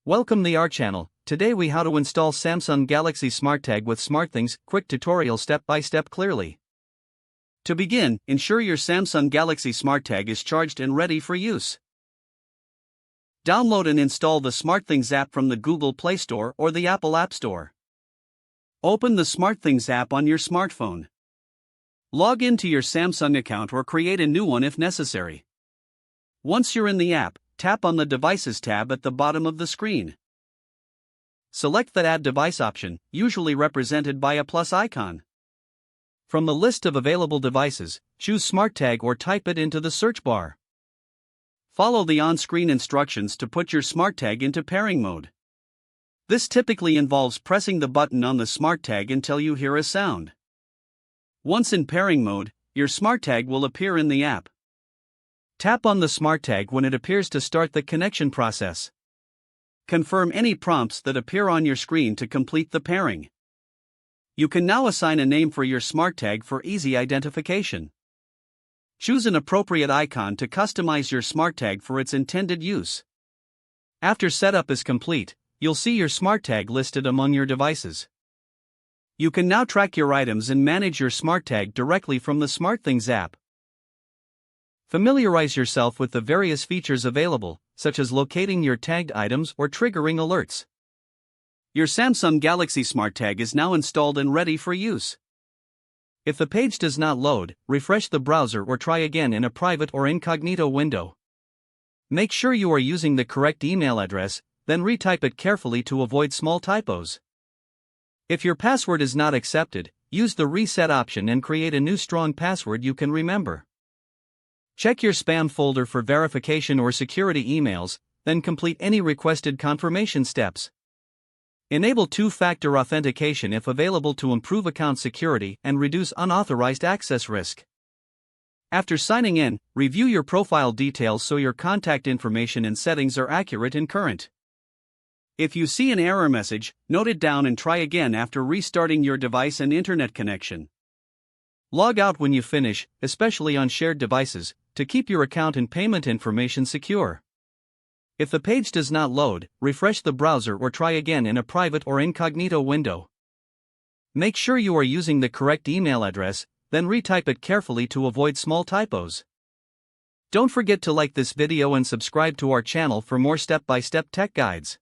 Welcome to our channel. Today we how to install Samsung Galaxy SmartTag with SmartThings, quick tutorial step by step clearly. To begin, ensure your Samsung Galaxy SmartTag is charged and ready for use. Download and install the SmartThings app from the Google Play Store or the Apple App Store. Open the SmartThings app on your smartphone. Log into your Samsung account or create a new one if necessary. Once you're in the app, tap on the Devices tab at the bottom of the screen. Select the Add Device option, usually represented by a plus icon. From the list of available devices, choose SmartTag or type it into the search bar. Follow the on-screen instructions to put your SmartTag into pairing mode. This typically involves pressing the button on the SmartTag until you hear a sound. Once in pairing mode, your SmartTag will appear in the app. Tap on the SmartTag when it appears to start the connection process. Confirm any prompts that appear on your screen to complete the pairing. You can now assign a name for your SmartTag for easy identification. Choose an appropriate icon to customize your SmartTag for its intended use. After setup is complete, you'll see your SmartTag listed among your devices. You can now track your items and manage your SmartTag directly from the SmartThings app. Familiarize yourself with the various features available, such as locating your tagged items or triggering alerts. Your Samsung Galaxy SmartTag is now installed and ready for use. If the page does not load, refresh the browser or try again in a private or incognito window. Make sure you are using the correct email address, then retype it carefully to avoid small typos. If your password is not accepted, use the reset option and create a new strong password you can remember. Check your spam folder for verification or security emails, then complete any requested confirmation steps. Enable two-factor authentication if available to improve account security and reduce unauthorized access risk. After signing in, review your profile details so your contact information and settings are accurate and current. If you see an error message, note it down and try again after restarting your device and internet connection. Log out when you finish, especially on shared devices, to keep your account and payment information secure. If the page does not load, refresh the browser or try again in a private or incognito window. Make sure you are using the correct email address, then retype it carefully to avoid small typos. Don't forget to like this video and subscribe to our channel for more step-by-step tech guides.